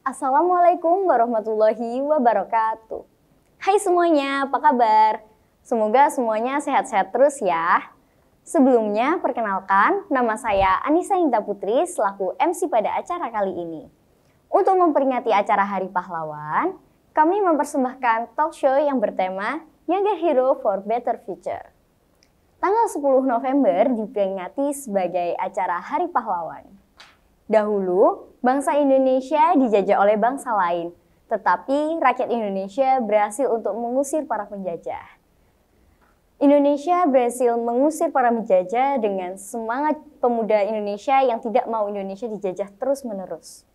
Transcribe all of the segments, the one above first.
Assalamualaikum warahmatullahi wabarakatuh. Hai semuanya, apa kabar? Semoga semuanya sehat-sehat terus ya. Sebelumnya, perkenalkan, nama saya Anissa Inta Putri selaku MC pada acara kali ini. Untuk memperingati acara Hari Pahlawan, kami mempersembahkan talk show yang bertema Younger Hero for Better Future. Tanggal 10 November diperingati sebagai acara Hari Pahlawan. Dahulu, bangsa Indonesia dijajah oleh bangsa lain, tetapi rakyat Indonesia berhasil untuk mengusir para penjajah. Indonesia berhasil mengusir para penjajah dengan semangat pemuda Indonesia yang tidak mau Indonesia dijajah terus-menerus.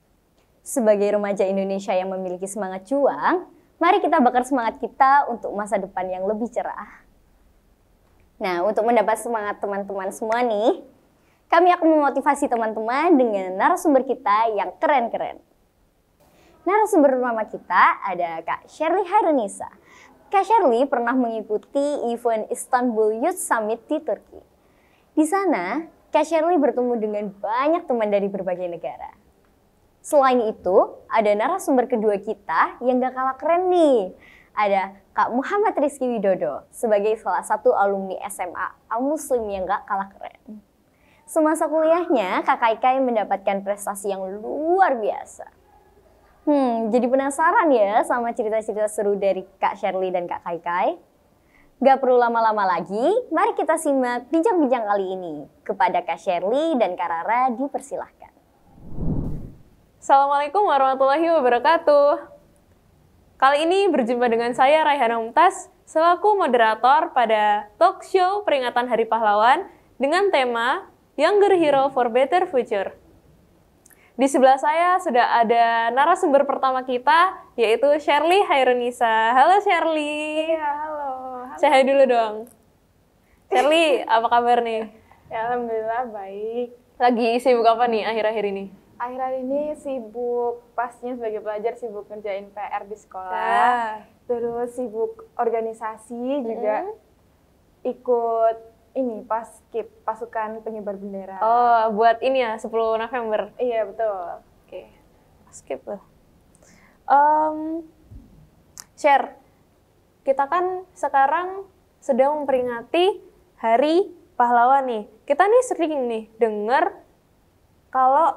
Sebagai remaja Indonesia yang memiliki semangat juang, mari kita bakar semangat kita untuk masa depan yang lebih cerah. Nah, untuk mendapat semangat teman-teman semua nih, kami akan memotivasi teman-teman dengan narasumber kita yang keren-keren. Narasumber pertama kita ada Kak Sherly Hairunisa. Kak Sherly pernah mengikuti event Istanbul Youth Summit di Turki. Di sana, Kak Sherly bertemu dengan banyak teman dari berbagai negara. Selain itu, ada narasumber kedua kita yang gak kalah keren nih. Ada Kak Muhammad Rizky Widodo sebagai salah satu alumni SMA Al-Muslim yang gak kalah keren. Semasa kuliahnya, Kak Kaikai mendapatkan prestasi yang luar biasa. Jadi penasaran ya sama cerita-cerita seru dari Kak Sherly dan Kak Kaikai? Gak perlu lama-lama lagi, mari kita simak bincang-bincang kali ini. Kepada Kak Sherly dan Kak Rara dipersilahkan. Assalamualaikum warahmatullahi wabarakatuh. Kali ini berjumpa dengan saya Raihana Mumtaz, selaku moderator pada talk show peringatan Hari Pahlawan dengan tema Younger Hero for Better Future. Di sebelah saya sudah ada narasumber pertama kita, yaitu Sherly Hairunisa. Halo Sherly. Iya, halo. Saya hai dulu dong. Sherly, apa kabar nih? Ya, alhamdulillah baik. Lagi sibuk apa nih akhir-akhir ini? Akhir-akhir ini sibuk, pastinya sebagai pelajar sibuk ngerjain PR di sekolah. Terus sibuk organisasi juga, ikut ini paskib, pasukan pengibar bendera. Oh, buat ini ya, 10 November. Iya, betul. Oke, skip lah. Share, kita kan sekarang sedang memperingati Hari Pahlawan nih. Kita nih sering nih dengar kalau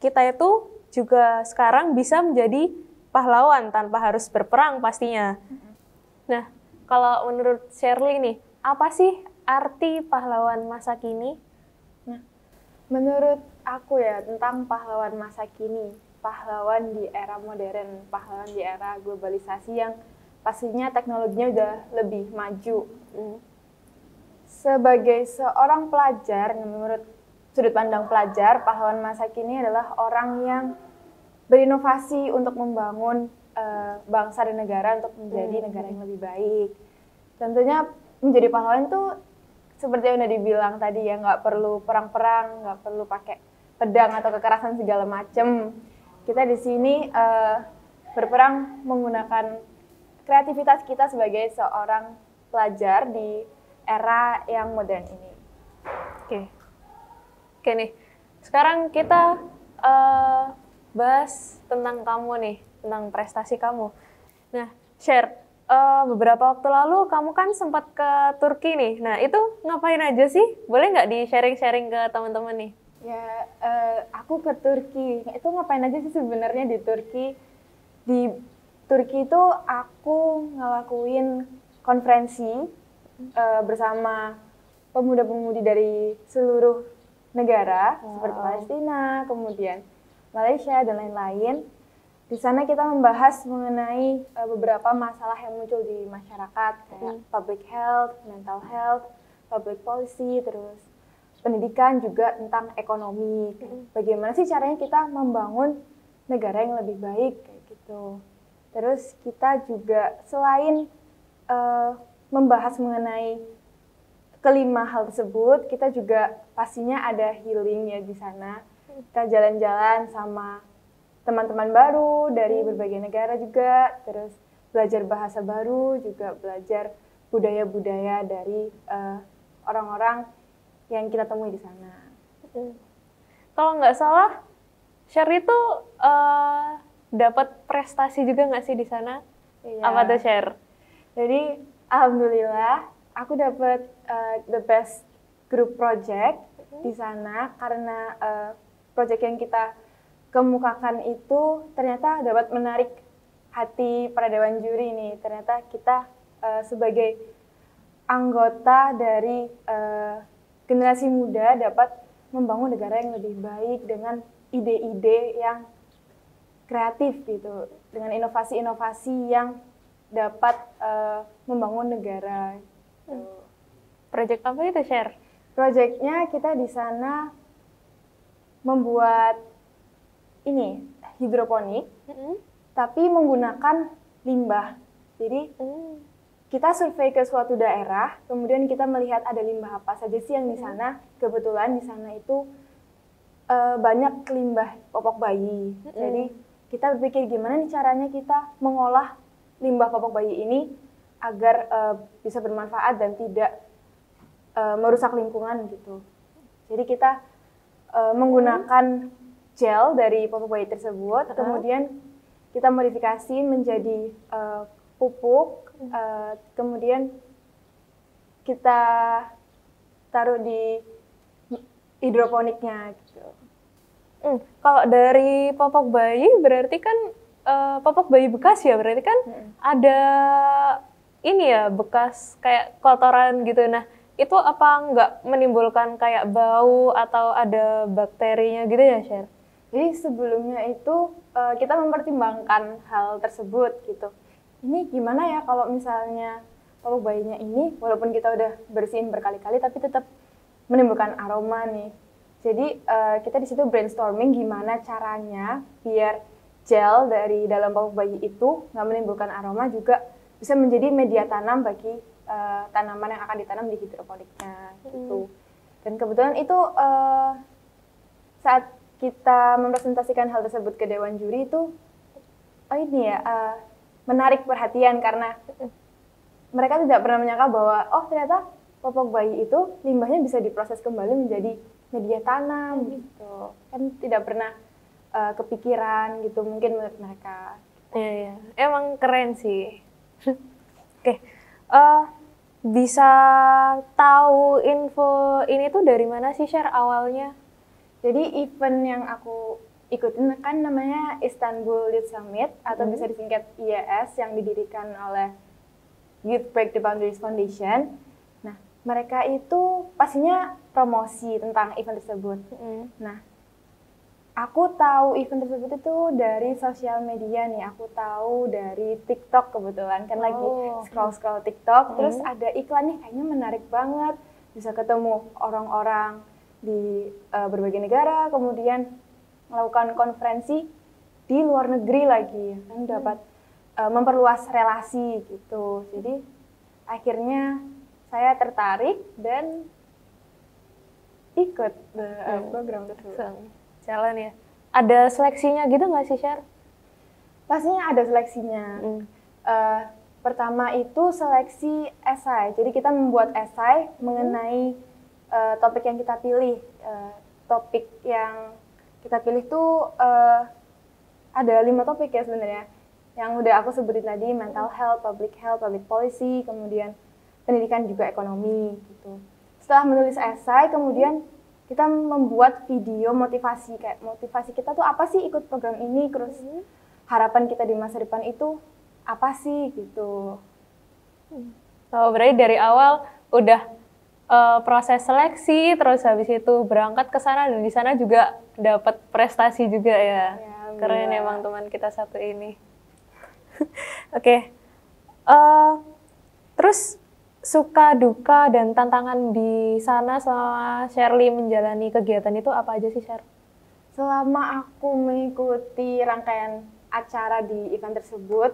kita itu juga sekarang bisa menjadi pahlawan tanpa harus berperang pastinya. Nah, kalau menurut Sherly nih, apa sih arti pahlawan masa kini? Nah, menurut aku ya tentang pahlawan masa kini, pahlawan di era modern, pahlawan di era globalisasi yang pastinya teknologinya udah lebih maju. Sebagai seorang pelajar, menurut sudut pandang pelajar, pahlawan masa kini adalah orang yang berinovasi untuk membangun bangsa dan negara untuk menjadi negara yang lebih baik. Tentunya menjadi pahlawan itu seperti yang udah dibilang tadi ya, nggak perlu perang-perang, nggak perlu pakai pedang atau kekerasan segala macem. Kita di sini berperang menggunakan kreativitas kita sebagai seorang pelajar di era yang modern ini. Oke nih, sekarang kita bahas tentang kamu nih, tentang prestasi kamu. Nah, share. Beberapa waktu lalu kamu kan sempat ke Turki nih. Nah, itu ngapain aja sih? Boleh nggak di-sharing-sharing ke teman-teman nih? Ya, aku ke Turki. Itu ngapain aja sih sebenarnya di Turki? Di Turki itu aku ngelakuin konferensi bersama pemuda-pemudi dari seluruh negara, seperti Palestina, kemudian Malaysia, dan lain-lain. Di sana kita membahas mengenai beberapa masalah yang muncul di masyarakat, kayak public health, mental health, public policy, terus pendidikan, juga tentang ekonomi. Bagaimana sih caranya kita membangun negara yang lebih baik, kayak gitu. Terus kita juga selain membahas mengenai kelima hal tersebut, kita juga pastinya ada healing ya di sana. Kita jalan-jalan sama teman-teman baru dari berbagai negara juga, terus belajar bahasa baru, juga belajar budaya-budaya dari orang-orang yang kita temui di sana. Kalau nggak salah, Sherly itu dapat prestasi juga nggak sih di sana? Iya. Apa tuh share? Jadi alhamdulillah aku dapat the best group project di sana karena project yang kita kemukakan itu ternyata dapat menarik hati para dewan juri nih. Ternyata kita sebagai anggota dari generasi muda dapat membangun negara yang lebih baik dengan ide-ide yang kreatif gitu, dengan inovasi-inovasi yang dapat membangun negara. Project apa itu share? Proyeknya kita di sana membuat ini hidroponik, tapi menggunakan limbah. Jadi kita survei ke suatu daerah, kemudian kita melihat ada limbah apa saja sih yang di sana. Kebetulan di sana itu banyak limbah popok bayi. Jadi kita berpikir gimana nih caranya kita mengolah limbah popok bayi ini agar bisa bermanfaat dan tidak merusak lingkungan gitu. Jadi kita menggunakan gel dari popok bayi tersebut, kemudian kita modifikasi menjadi pupuk, kemudian kita taruh di hidroponiknya gitu. Kalau dari popok bayi berarti kan popok bayi bekas ya, berarti kan ada ini ya bekas kayak kotoran gitu. Nah itu apa nggak menimbulkan kayak bau atau ada bakterinya gitu ya share? Jadi sebelumnya itu kita mempertimbangkan hal tersebut gitu. Ini gimana ya kalau misalnya popok bayinya ini walaupun kita udah bersihin berkali-kali tapi tetap menimbulkan aroma nih. Jadi kita di situ brainstorming gimana caranya biar gel dari dalam popok bayi itu nggak menimbulkan aroma, juga bisa menjadi media tanam bagi tanaman yang akan ditanam di hidroponiknya gitu. Dan kebetulan itu saat kita mempresentasikan hal tersebut ke dewan juri itu menarik perhatian karena mereka tidak pernah menyangka bahwa ternyata popok bayi itu limbahnya bisa diproses kembali menjadi media tanam gitu. Kan tidak pernah kepikiran gitu mungkin menurut mereka. Iya, emang keren sih. Oke, bisa tahu info ini tuh dari mana sih share awalnya? Jadi event yang aku ikutin kan namanya Istanbul Youth Summit atau bisa disingkat IYS yang didirikan oleh Youth Break the Boundaries Foundation. Nah, mereka itu pastinya promosi tentang event tersebut. Nah, aku tahu event tersebut itu dari sosial media nih. Aku tahu dari TikTok kebetulan kan lagi scroll TikTok. Terus ada iklan nih kayaknya menarik banget. Bisa ketemu orang-orang di berbagai negara, kemudian melakukan konferensi di luar negeri lagi, kan dapat memperluas relasi gitu. Jadi akhirnya saya tertarik dan ikut program tersebut. Jalan ya. Ada seleksinya gitu nggak sih share? Pastinya ada seleksinya. Pertama itu seleksi esai. Jadi kita membuat esai mengenai topik yang kita pilih. Topik yang kita pilih tuh ada 5 topik ya sebenarnya. Yang udah aku sebutin tadi, mental health, public policy, kemudian pendidikan juga ekonomi gitu. Setelah menulis esai, kemudian kita membuat video motivasi, kayak motivasi kita tuh apa sih ikut program ini, terus harapan kita di masa depan itu apa sih gitu. Berarti dari awal udah proses seleksi, terus habis itu berangkat ke sana dan di sana juga dapat prestasi juga ya. Keren emang teman kita satu ini. Oke. Terus suka duka dan tantangan di sana selama Shirley menjalani kegiatan itu apa aja sih Shir? Selama aku mengikuti rangkaian acara di event tersebut,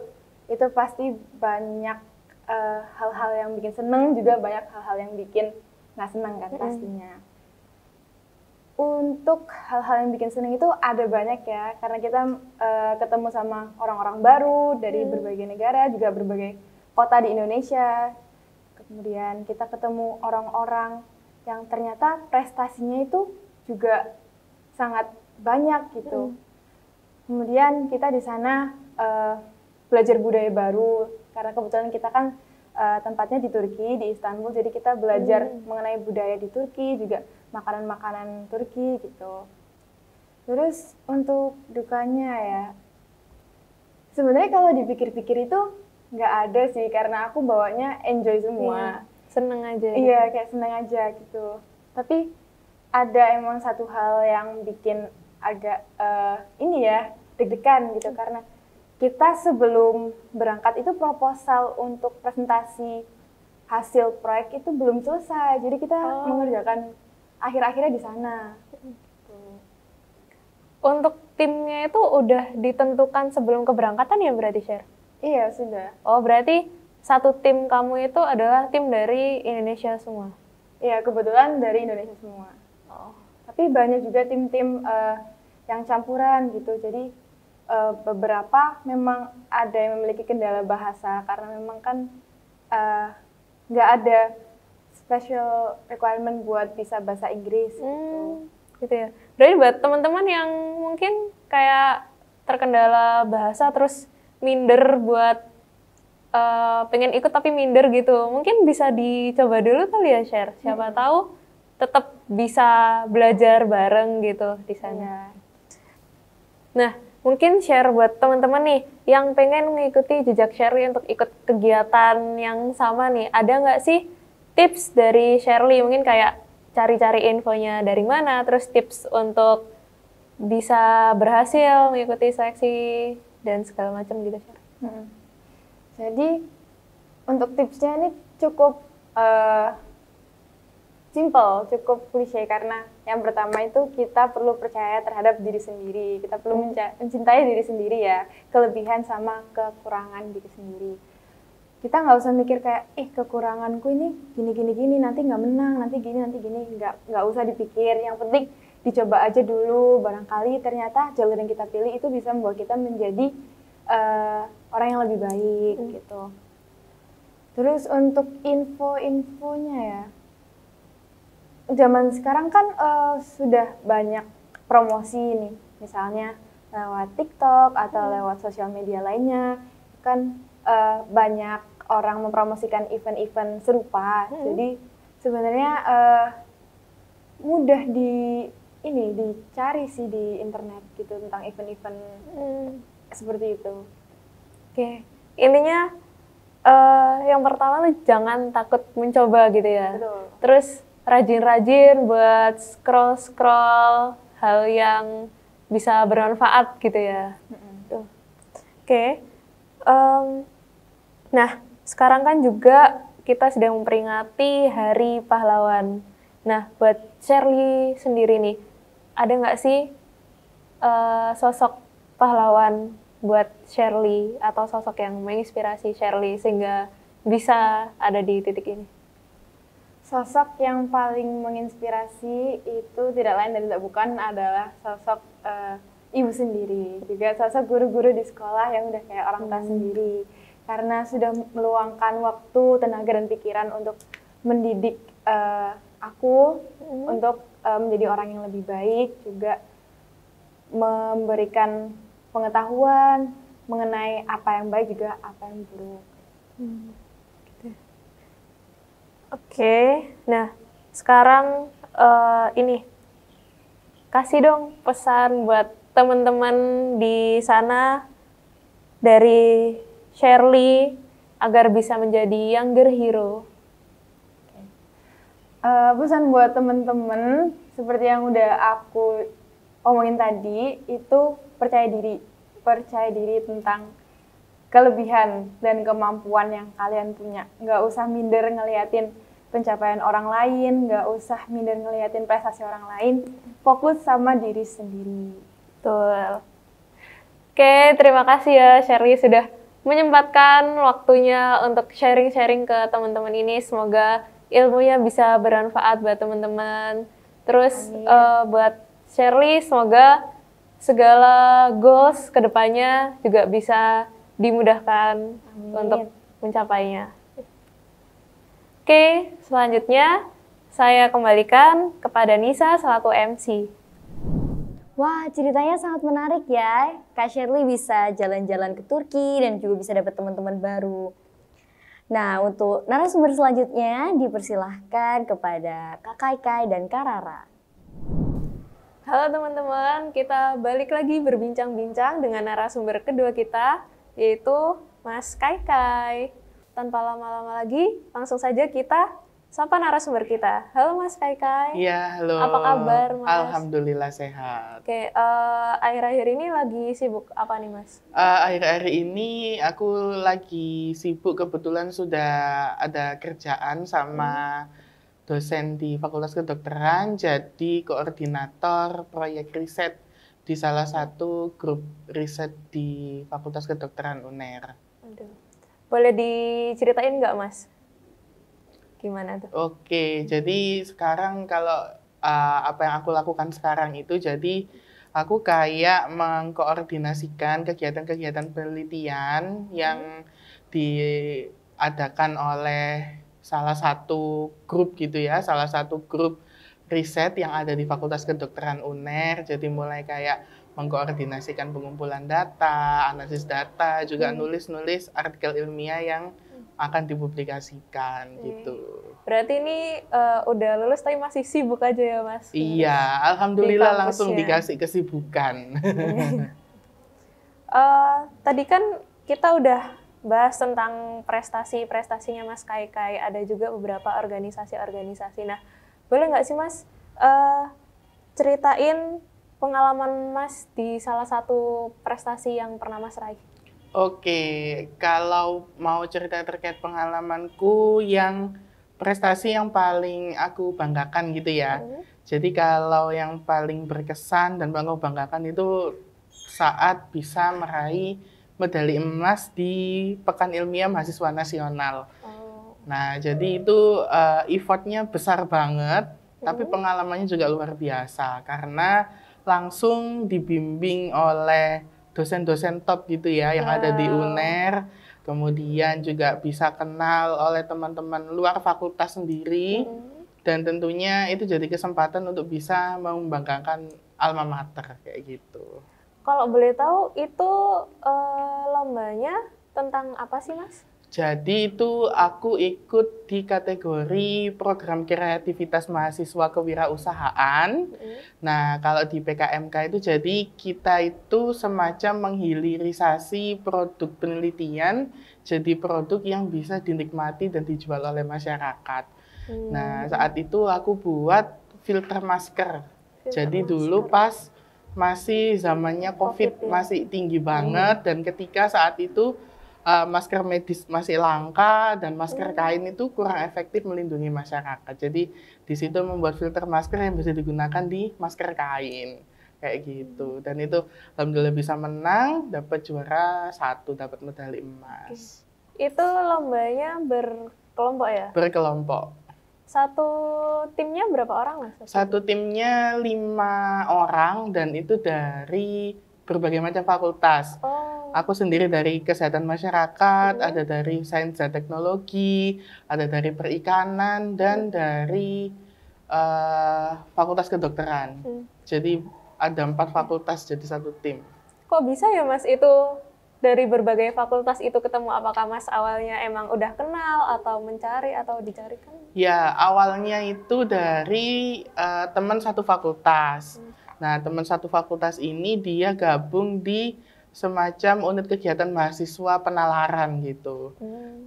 itu pasti banyak hal-hal yang bikin seneng, juga banyak hal-hal yang bikin nggak seneng kan pastinya. Untuk hal-hal yang bikin seneng itu ada banyak ya, karena kita ketemu sama orang-orang baru dari berbagai negara, juga berbagai kota di Indonesia. Kemudian kita ketemu orang-orang yang ternyata prestasinya itu juga sangat banyak gitu. Kemudian kita di sana belajar budaya baru, karena kebetulan kita kan tempatnya di Turki, di Istanbul, jadi kita belajar mengenai budaya di Turki, juga makanan-makanan Turki gitu. Terus untuk dukanya ya, sebenarnya kalau dipikir-pikir itu nggak ada sih, karena aku bawanya enjoy semua. Seneng aja. Iya, kayak seneng aja gitu. Tapi ada emang satu hal yang bikin agak ini ya, deg-degan gitu, karena kita sebelum berangkat itu proposal untuk presentasi hasil proyek itu belum selesai. Jadi kita mengerjakan akhir-akhirnya di sana. Untuk timnya itu udah ditentukan sebelum keberangkatan ya berarti, Share? Iya, sudah. Oh, berarti satu tim kamu itu adalah tim dari Indonesia semua? Iya, kebetulan dari Indonesia semua. Oh. Tapi banyak juga tim-tim yang campuran gitu. Jadi beberapa memang ada yang memiliki kendala bahasa, karena memang kan nggak ada special requirement buat bisa bahasa Inggris Gitu ya. Berarti buat teman-teman yang mungkin kayak terkendala bahasa terus minder buat pengen ikut tapi minder gitu, mungkin bisa dicoba dulu kali ya, Share. Siapa tahu tetap bisa belajar bareng gitu di sana. Nah, mungkin share buat teman-teman nih yang pengen mengikuti jejak Shirley untuk ikut kegiatan yang sama nih. Ada nggak sih tips dari Shirley? Mungkin kayak cari-cari infonya dari mana, terus tips untuk bisa berhasil mengikuti seleksi dan segala macam gitu, Share. Jadi untuk tipsnya ini cukup simple, cukup klise, karena yang pertama itu kita perlu percaya terhadap diri sendiri. Kita perlu mencintai diri sendiri ya, kelebihan sama kekurangan diri sendiri. Kita nggak usah mikir kayak, kekuranganku ini gini, nanti nggak menang, nanti gini. Nggak usah dipikir, yang penting dicoba aja dulu. Barangkali ternyata jalur yang kita pilih itu bisa membawa kita menjadi orang yang lebih baik gitu. Terus untuk info-infonya ya, zaman sekarang kan sudah banyak promosi nih, misalnya lewat TikTok atau lewat sosial media lainnya, kan banyak orang mempromosikan event-event serupa. Jadi sebenarnya mudah dicari sih di internet gitu tentang event-event seperti itu. Oke, intinya yang pertama tuh jangan takut mencoba gitu ya. Betul. Terus rajin-rajin buat scroll-scroll hal yang bisa bermanfaat gitu ya. Oke. Nah, sekarang kan juga kita sedang memperingati Hari Pahlawan. Nah, buat Shirley sendiri nih, ada nggak sih sosok pahlawan buat Shirley atau sosok yang menginspirasi Shirley sehingga bisa ada di titik ini? Sosok yang paling menginspirasi itu tidak lain dan tidak bukan adalah sosok ibu sendiri, juga sosok guru-guru di sekolah yang udah kayak orang tua sendiri, karena sudah meluangkan waktu, tenaga, dan pikiran untuk mendidik aku untuk menjadi orang yang lebih baik, juga memberikan pengetahuan mengenai apa yang baik juga apa yang buruk. Oke, nah sekarang ini kasih dong pesan buat teman-teman di sana dari Shirley agar bisa menjadi younger hero. Pesan buat teman-teman seperti yang udah aku omongin tadi, itu percaya diri tentang kelebihan dan kemampuan yang kalian punya. Nggak usah minder ngeliatin pencapaian orang lain, nggak usah minder ngeliatin prestasi orang lain, fokus sama diri sendiri. Betul. Oke, terima kasih ya Shirley sudah menyempatkan waktunya untuk sharing-sharing ke teman-teman ini. Semoga ilmunya bisa bermanfaat buat teman-teman. Terus buat Shirley, semoga segala goals kedepannya juga bisa dimudahkan untuk mencapainya. Oke, selanjutnya saya kembalikan kepada Nisa selaku MC. Wah, ceritanya sangat menarik ya. Kak Shirley bisa jalan-jalan ke Turki dan juga bisa dapat teman-teman baru. Nah, untuk narasumber selanjutnya dipersilahkan kepada Kak Kaikai dan Kak Rara. Halo teman-teman, kita balik lagi berbincang-bincang dengan narasumber kedua kita, yaitu Mas Kaikai. Tanpa lama-lama lagi, langsung saja kita sapa narasumber kita. Halo Mas Kaikai. Iya, halo. Apa kabar, Mas? Alhamdulillah sehat. Oke, akhir-akhir ini lagi sibuk apa nih, Mas? Akhir-akhir ini aku lagi sibuk, kebetulan sudah ada kerjaan sama dosen di Fakultas Kedokteran, jadi koordinator proyek riset di salah satu grup riset di Fakultas Kedokteran UNER. Aduh. Boleh diceritain nggak, Mas? Gimana tuh? Oke, jadi sekarang kalau apa yang aku lakukan sekarang itu, jadi aku kayak mengkoordinasikan kegiatan-kegiatan penelitian yang diadakan oleh salah satu grup gitu ya, salah satu grup riset yang ada di Fakultas Kedokteran UNER. Jadi mulai kayak mengkoordinasikan pengumpulan data, analisis data, juga nulis-nulis artikel ilmiah yang akan dipublikasikan gitu. Berarti ini udah lulus tapi masih sibuk aja ya, Mas? Iya, alhamdulillah langsung kampusnya. dikasih kesibukan. Tadi kan kita udah bahas tentang prestasinya Mas Kaikai, ada juga beberapa organisasi-organisasi. Nah, boleh nggak sih Mas ceritain pengalaman Mas di salah satu prestasi yang pernah Mas raih? Oke, kalau mau cerita terkait pengalamanku yang prestasi yang paling aku banggakan gitu ya. Jadi kalau yang paling berkesan dan aku banggakan itu saat bisa meraih medali emas di Pekan Ilmiah Mahasiswa Nasional. Nah, jadi itu effortnya besar banget, tapi pengalamannya juga luar biasa karena langsung dibimbing oleh dosen-dosen top gitu ya yang ada di UNER, kemudian juga bisa kenal oleh teman-teman luar fakultas sendiri, dan tentunya itu jadi kesempatan untuk bisa membanggakan alma mater kayak gitu. Kalau boleh tahu itu lombanya tentang apa sih Mas? Jadi itu aku ikut di kategori program kreativitas mahasiswa kewirausahaan. Nah, kalau di PKMK itu jadi kita itu semacam menghilirisasi produk penelitian jadi produk yang bisa dinikmati dan dijual oleh masyarakat. Nah, saat itu aku buat filter masker. Jadi dulu pas masih zamannya COVID masih tinggi banget, dan ketika saat itu masker medis masih langka dan masker kain itu kurang efektif melindungi masyarakat. Jadi di situ membuat filter masker yang bisa digunakan di masker kain kayak gitu. Dan itu alhamdulillah bisa menang, dapat juara 1, dapat medali emas. Itu lombanya berkelompok ya? Berkelompok. Satu timnya berapa orang Mas? Satu timnya 5 orang dan itu dari berbagai macam fakultas. Aku sendiri dari kesehatan masyarakat, ada dari sains dan teknologi, ada dari perikanan, dan dari fakultas kedokteran. Jadi ada 4 fakultas jadi satu tim. Kok bisa ya Mas itu dari berbagai fakultas itu ketemu? Apakah Mas awalnya emang udah kenal atau mencari atau dicarikan? Ya, awalnya itu dari teman satu fakultas. Nah, teman satu fakultas ini dia gabung di semacam unit kegiatan mahasiswa penalaran gitu.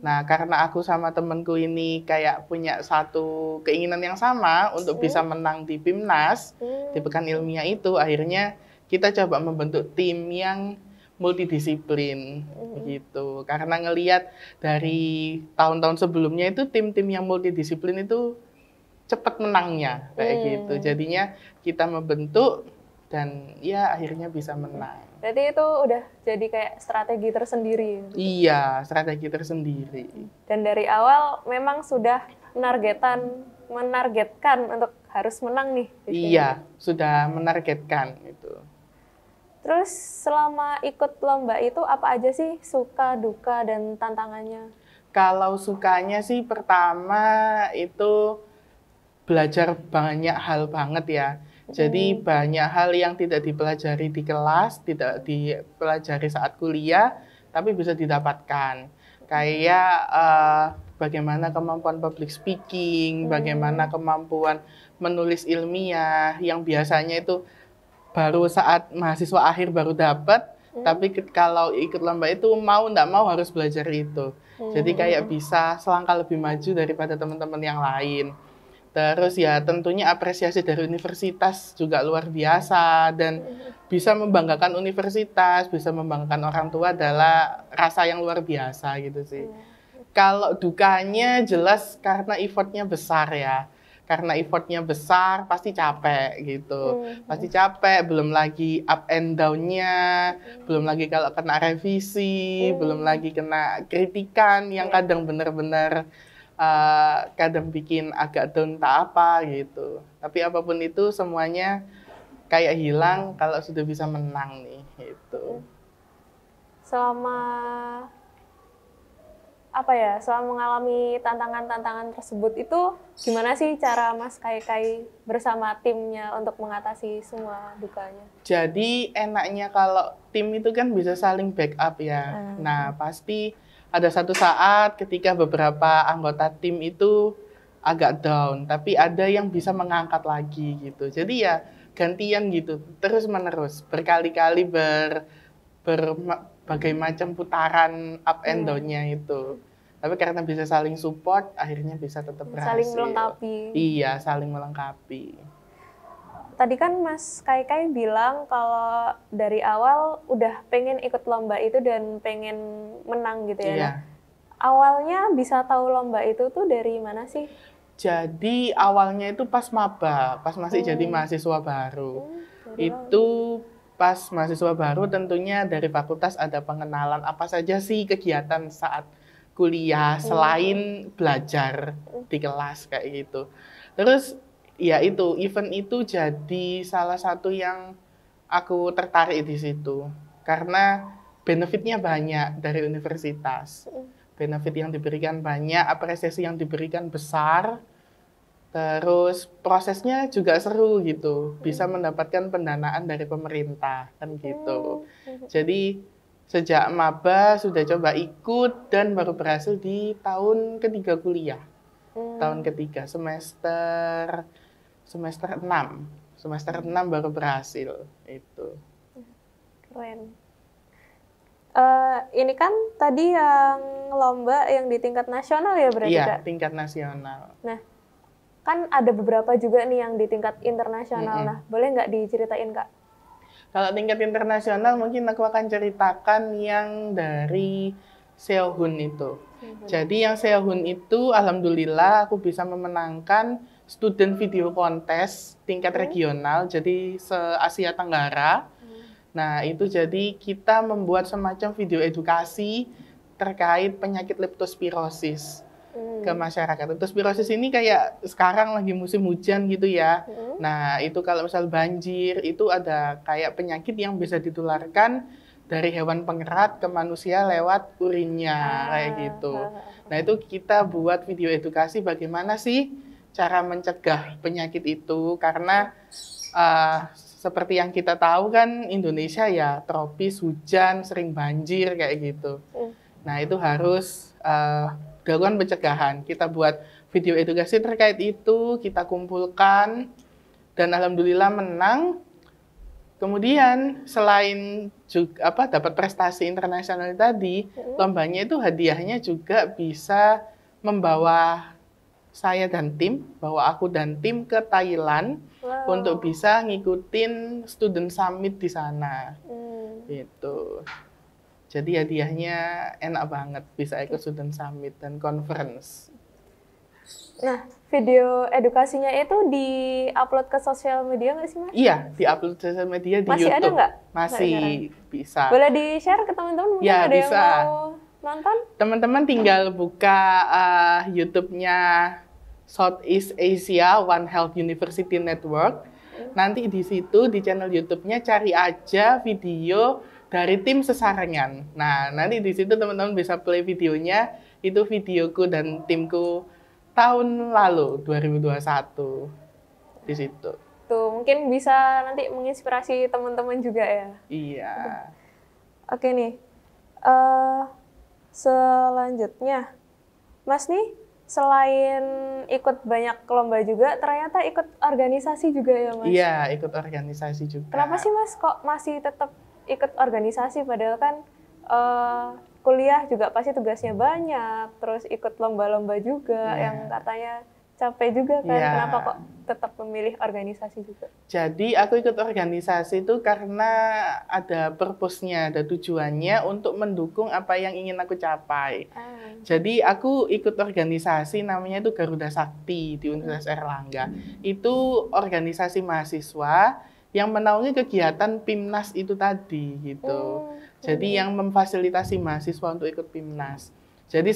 Nah, karena aku sama temenku ini kayak punya satu keinginan yang sama untuk bisa menang di PIMNAS, di Pekan Ilmiah itu, akhirnya kita coba membentuk tim yang multidisiplin gitu. Karena ngelihat dari tahun-tahun sebelumnya itu tim-tim yang multidisiplin itu cepat menangnya kayak gitu. Jadinya kita membentuk dan ya akhirnya bisa menang. Berarti itu udah jadi kayak strategi tersendiri. Iya, strategi tersendiri. Dan dari awal memang sudah menargetkan untuk harus menang nih. Iya, sudah menargetkan itu. Terus selama ikut lomba itu apa aja sih suka, duka, dan tantangannya? Kalau sukanya sih pertama itu belajar banyak hal banget ya. Jadi banyak hal yang tidak dipelajari di kelas, tidak dipelajari saat kuliah, tapi bisa didapatkan. Kayak bagaimana kemampuan public speaking, bagaimana kemampuan menulis ilmiah, yang biasanya itu baru saat mahasiswa akhir baru dapat, tapi kalau ikut lomba itu mau nggak mau harus belajar itu. Jadi kayak bisa selangkah lebih maju daripada teman-teman yang lain. Terus ya tentunya apresiasi dari universitas juga luar biasa, dan bisa membanggakan universitas, bisa membanggakan orang tua adalah rasa yang luar biasa gitu sih. Kalau dukanya jelas karena effortnya besar ya. Karena effortnya besar pasti capek gitu. Pasti capek, belum lagi up and down-nya, belum lagi kalau kena revisi, belum lagi kena kritikan yang kadang benar-benar kadang bikin agak down tak apa gitu. Tapi apapun itu semuanya kayak hilang kalau sudah bisa menang nih gitu. Selama mengalami tantangan-tantangan tersebut itu gimana sih cara Mas Kai bersama timnya untuk mengatasi semua dukanya? Jadi enaknya kalau tim itu kan bisa saling backup ya. Nah pasti ada satu saat ketika beberapa anggota tim itu agak down, tapi ada yang bisa mengangkat lagi gitu. Jadi ya gantian gitu, terus menerus, berkali-kali berbagai macam putaran up and down-nya itu. Tapi karena bisa saling support, akhirnya bisa tetap berhasil. Saling melengkapi. Iya, saling melengkapi. Tadi kan Mas Kai bilang kalau dari awal udah pengen ikut lomba itu dan pengen menang gitu ya. Iya. Nah, awalnya bisa tahu lomba itu tuh dari mana sih? Jadi awalnya itu pas maba, pas masih jadi mahasiswa baru. Itu pas mahasiswa baru tentunya dari fakultas ada pengenalan apa saja sih kegiatan saat kuliah selain belajar di kelas kayak gitu. Terus ya itu event itu jadi salah satu yang aku tertarik di situ karena benefitnya banyak dari universitas. Benefit yang diberikan banyak, apresiasi yang diberikan besar. Terus prosesnya juga seru gitu, bisa mendapatkan pendanaan dari pemerintah kan gitu. Jadi sejak maba sudah coba ikut dan baru berhasil di tahun ketiga kuliah. Tahun ketiga semester 6. Semester 6 baru berhasil itu. Keren. Ini kan tadi yang lomba yang di tingkat nasional ya berarti Iya, Kak? tingkat nasional. Nah, kan ada beberapa juga nih yang di tingkat internasional. Nah, boleh nggak diceritain Kak? Kalau tingkat internasional mungkin aku akan ceritakan yang dari Seohun itu. Jadi yang Seohun itu alhamdulillah aku bisa memenangkan student video contest tingkat regional, jadi se-Asia Tenggara. Nah itu jadi kita membuat semacam video edukasi terkait penyakit leptospirosis ke masyarakat. Leptospirosis ini kayak sekarang lagi musim hujan gitu ya. Nah, itu kalau misal banjir, itu ada kayak penyakit yang bisa ditularkan dari hewan pengerat ke manusia lewat urinnya, kayak gitu. Nah, itu kita buat video edukasi bagaimana sih cara mencegah penyakit itu, karena seperti yang kita tahu kan Indonesia ya tropis, hujan, sering banjir kayak gitu. Nah, itu harus dilakukan pencegahan. Kita buat video edukasi terkait itu, kita kumpulkan, dan alhamdulillah menang. Kemudian selain juga dapat prestasi internasional tadi, lombanya itu hadiahnya juga bisa membawa saya dan tim, bawa aku dan tim ke Thailand untuk bisa ngikutin student summit di sana. Gitu. Jadi hadiahnya enak banget, bisa ikut student summit dan conference. Nah, video edukasinya itu di-upload ke sosial media nggak sih, Mas? Iya, di-upload ke sosial media di Masih YouTube. ada nggak? Masih bisa. Boleh di-share ke teman-teman? Mungkin Ya, ada bisa. yang mau nonton? Teman-teman tinggal buka YouTube-nya Southeast Asia One Health University Network. Nanti di situ, di channel YouTube-nya cari aja video dari tim sesarengan. Nah, nanti di situ teman-teman bisa play videonya. Itu videoku dan timku tahun lalu, 2021. Di situ. Tuh, mungkin bisa nanti menginspirasi teman-teman juga ya. Iya. Oke nih, selanjutnya, Mas nih selain ikut banyak lomba juga, ternyata ikut organisasi juga ya Mas? Iya, ikut organisasi juga. Kenapa sih Mas kok masih tetap ikut organisasi, padahal kan kuliah juga pasti tugasnya banyak, terus ikut lomba-lomba juga yang katanya capek juga kan, kenapa kok tetap memilih organisasi juga? Jadi aku ikut organisasi itu karena ada purpose-nya, ada tujuannya untuk mendukung apa yang ingin aku capai. Jadi aku ikut organisasi namanya itu Garuda Sakti di Universitas Airlangga. Itu organisasi mahasiswa yang menaungi kegiatan PIMNAS itu tadi gitu. Jadi yang memfasilitasi mahasiswa untuk ikut PIMNAS. Jadi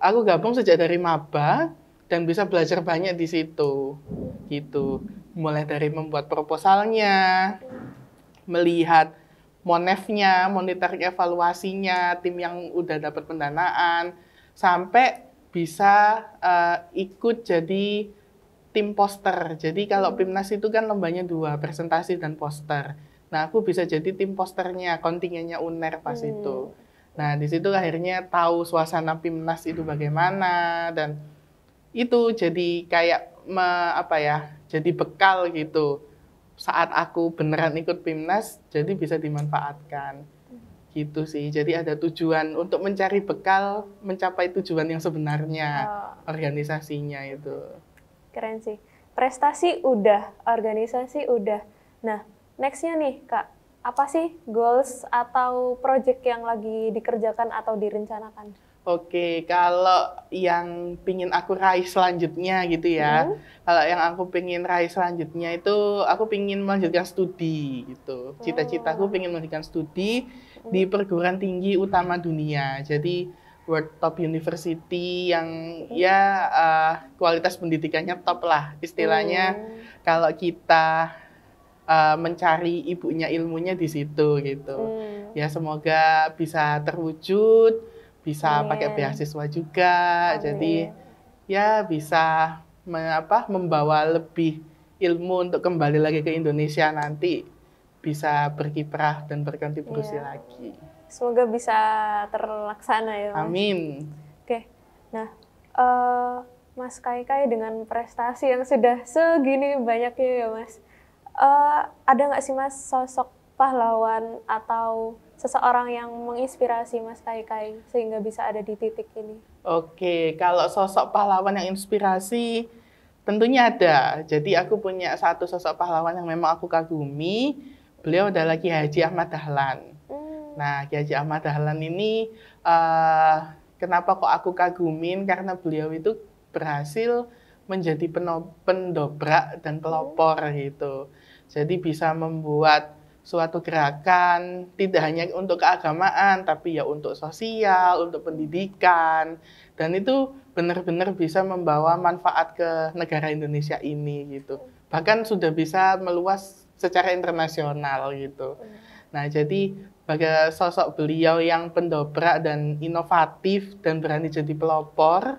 aku gabung sejak dari maba, dan bisa belajar banyak di situ, gitu. Mulai dari membuat proposalnya, melihat monefnya, monitoring evaluasinya, tim yang udah dapat pendanaan, sampai bisa ikut jadi tim poster. Jadi kalau PIMNAS itu kan lombanya 2, presentasi dan poster. Nah, aku bisa jadi tim posternya, kontingennya UNER pas itu. Nah, di situ akhirnya tahu suasana PIMNAS itu bagaimana, dan itu jadi kayak jadi bekal gitu. Saat aku beneran ikut PIMNAS, jadi bisa dimanfaatkan. Gitu sih. Jadi ada tujuan untuk mencari bekal, mencapai tujuan yang sebenarnya organisasinya itu. Keren sih. Prestasi udah, organisasi udah. Nah, next-nya nih, Kak. Apa sih goals atau project yang lagi dikerjakan atau direncanakan? Oke, kalau yang pingin aku raih selanjutnya gitu ya. Kalau yang aku pingin raih selanjutnya itu aku pingin melanjutkan studi gitu. Cita-citaku pingin melanjutkan studi di perguruan tinggi utama dunia. Jadi World Top University yang kualitas pendidikannya top lah. Istilahnya kalau kita mencari ibunya ilmunya di situ gitu. Ya semoga bisa terwujud. Bisa pakai beasiswa juga, jadi ya bisa membawa lebih ilmu untuk kembali lagi ke Indonesia nanti, bisa berkiprah dan berkontribusi lagi. Semoga bisa terlaksana ya Mas. Amin. Oke, nah Mas Kaikai dengan prestasi yang sudah segini banyaknya ya Mas, ada nggak sih Mas sosok pahlawan atau seseorang yang menginspirasi Mas Kaikai sehingga bisa ada di titik ini? Oke, kalau sosok pahlawan yang inspirasi tentunya ada. Jadi aku punya satu sosok pahlawan yang memang aku kagumi. Beliau adalah Kiai Haji Ahmad Dahlan. Nah, Kiai Haji Ahmad Dahlan ini kenapa kok aku kagumin? Karena beliau itu berhasil menjadi pendobrak dan pelopor gitu. Jadi bisa membuat suatu gerakan tidak hanya untuk keagamaan, tapi ya untuk sosial, untuk pendidikan, dan itu benar-benar bisa membawa manfaat ke negara Indonesia ini gitu. Bahkan sudah bisa meluas secara internasional gitu. Nah, jadi bagi sosok beliau yang pendobrak dan inovatif dan berani jadi pelopor,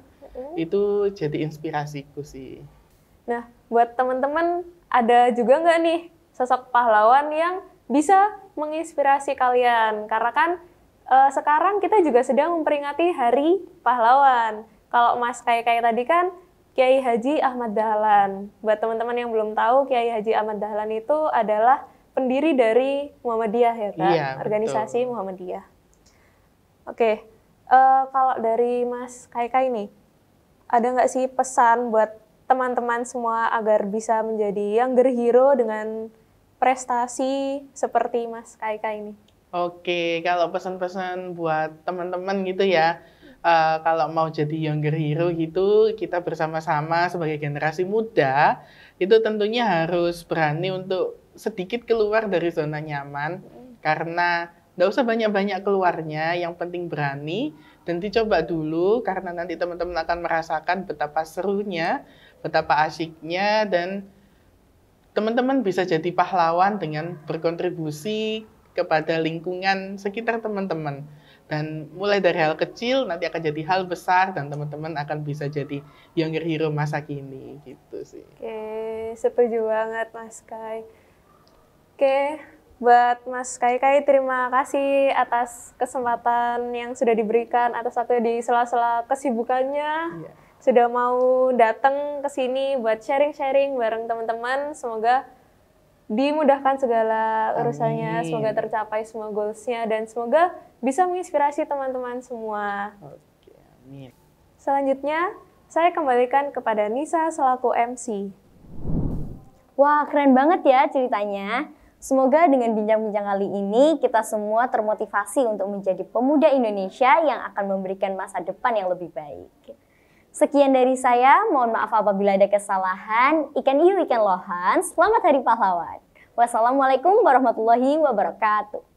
itu jadi inspirasiku sih. Nah, buat teman-teman ada juga nggak nih sosok pahlawan yang bisa menginspirasi kalian? Karena kan sekarang kita juga sedang memperingati Hari Pahlawan. Kalau Mas Kaikai tadi kan Kiai Haji Ahmad Dahlan. Buat teman-teman yang belum tahu, Kiai Haji Ahmad Dahlan itu adalah pendiri dari Muhammadiyah ya Kak? Iya, organisasi betul. Muhammadiyah. Oke, kalau dari Mas Kaikai nih, ada nggak sih pesan buat teman-teman semua agar bisa menjadi younger hero dengan prestasi seperti Mas Kaikai ini? Oke, kalau pesan-pesan buat teman-teman gitu ya, kalau mau jadi younger hero gitu, kita bersama-sama sebagai generasi muda, itu tentunya harus berani untuk sedikit keluar dari zona nyaman, karena nggak usah banyak-banyak keluarnya, yang penting berani, dan dicoba dulu, karena nanti teman-teman akan merasakan betapa serunya, betapa asyiknya, dan teman-teman bisa jadi pahlawan dengan berkontribusi kepada lingkungan sekitar teman-teman. Dan mulai dari hal kecil nanti akan jadi hal besar dan teman-teman akan bisa jadi younger hero masa kini gitu sih. Oke, setuju banget Mas Kai. Oke, buat Mas Kai terima kasih atas kesempatan yang sudah diberikan atas waktu di sela-sela kesibukannya. Iya. Sudah mau datang ke sini buat sharing-sharing bareng teman-teman. Semoga dimudahkan segala urusannya, Amin. semoga tercapai semua goals-nya dan semoga bisa menginspirasi teman-teman semua. Oke, amin. Selanjutnya, saya kembalikan kepada Nisa selaku MC. Wah, keren banget ya ceritanya. Semoga dengan bincang-bincang kali ini kita semua termotivasi untuk menjadi pemuda Indonesia yang akan memberikan masa depan yang lebih baik. Sekian dari saya, mohon maaf apabila ada kesalahan. Ikan hiu, ikan lohan, selamat Hari Pahlawan. Wassalamualaikum warahmatullahi wabarakatuh.